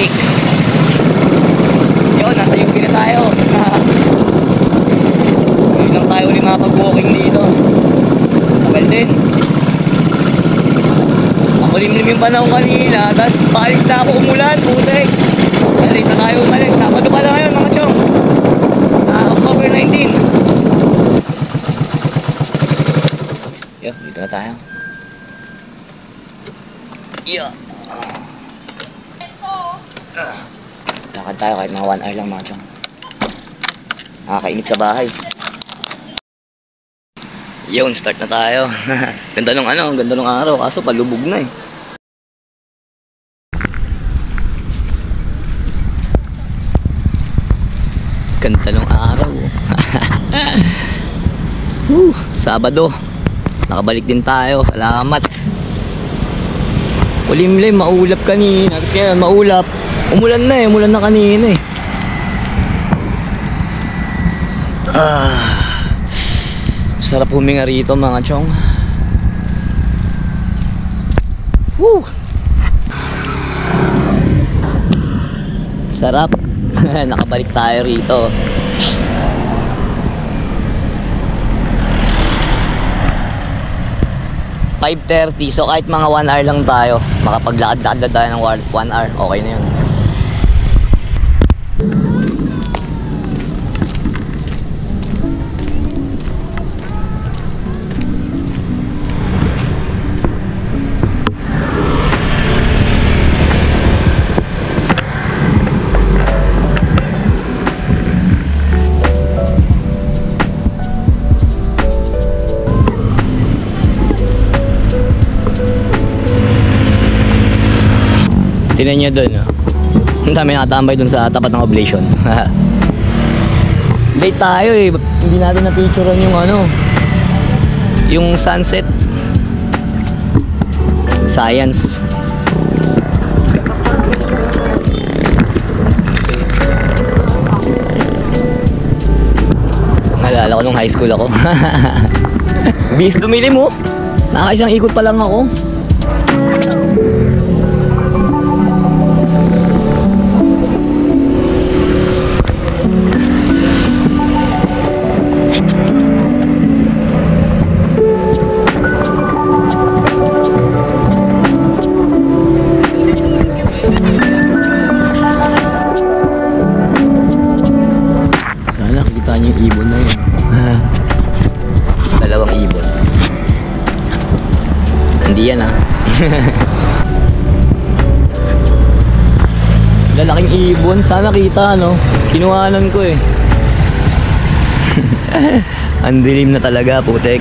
traffic. Yun, nasa UP na tayo. Ngayon lang tayo ulit makapag-walking dito. Tagal din. Makulimlim yung panahon kanina, tapos paalis na ako, umulan, putek. Late na tayo umalis. Sabado pa lang ngayon mga chong. October 19. Yo, dito na tayo. Yeah. Lakad tayo kahit mga 1 hour lang mga chong. Nakakainit sa bahay. Yun, start na tayo. Ganda nung ganda nung araw, kaso palubog na eh. Ganda nung araw. Sabado. Nakabalik din tayo. Salamat. Ulimlim, maulap kanina. Tapos ngayon, maulap. Umulan na eh. Umulan na kanina eh. Sarap huminga rito mga chong. Woo! Sarap. Nakabalik tayo rito. (5:30) so kahit mga 1 hour lang tayo, makapaglakad-lakad na tayo ng 1 hour, okay na yun. Tingnan nyo dun, oh. Ang dami nakatambay dun sa tapat ng oblation. Late tayo eh. Hindi natin na-picturean yung yung sunset. Science. Naalala ko nung high school ako. Bis dumilim, oh. Nakaisang ikot pa lang ako. Yung ibon na yun. Dalawang ibon. Hindi yan Lalaking ibon. Sana kita kinuhanan ko eh. Ang dilim na talaga, putek.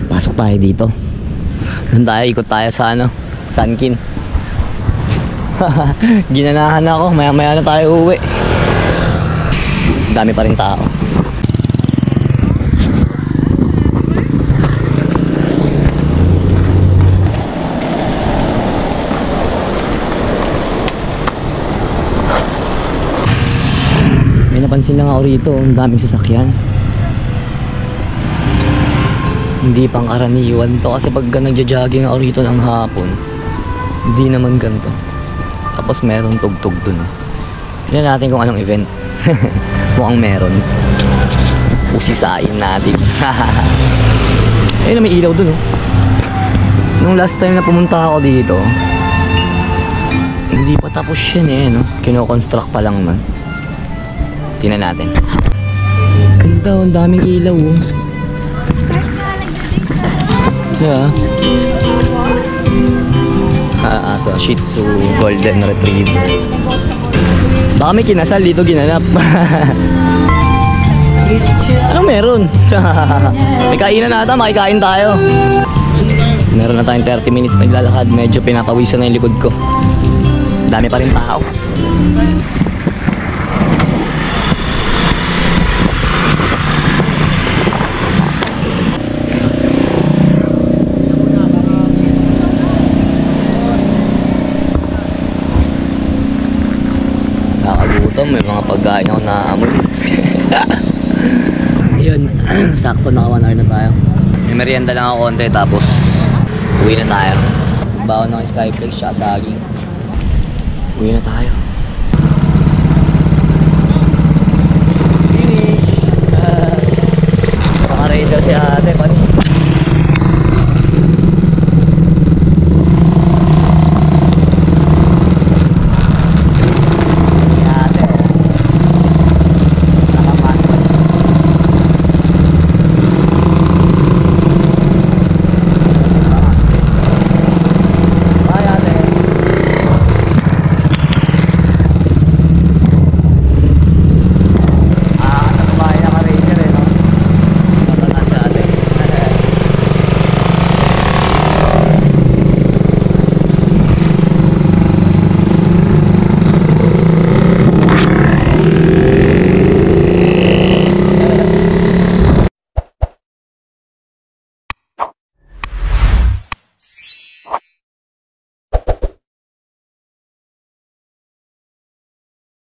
Pasok tayo dito. Doon tayo, ikot tayo sa Sunkin. Ginanahan ako. Maya-maya na tayo uwi. Dami pa rin tao. May napansin lang ako rito, ang daming sasakyan. Hindi pang karaniwan to kasi pag nagja-jogging ako rito ng hapon, hindi naman ganito. Tapos meron tugtog dun. Tignan natin kung anong event. Mukhang meron. Usisain natin. Ayun na, may ilaw dun, oh. Nung last time na pumunta ako dito, hindi pa tapos yan eh, no? Kino-construct pa lang man. Tingnan natin. Ganda, ang daming ilaw, oh. Yeah. Sa Shih Tzu Golden Retriever. Baka may kinasal dito ginanap. Anong meron? May kainan na ata, makikain tayo. Meron na tayong 30 minutes naglalakad. Medyo pinapawisan na yung likod ko. Dami pa rin tao. May mga pagkain ako naaamoy. Yun, sakto naka 1 hour na tayo. May merienda lang ako konti tapos uwi na tayo. Nagbaon ng Skyflex siya saging. Uwi na tayo. Finish! Naka-ready daw si ate.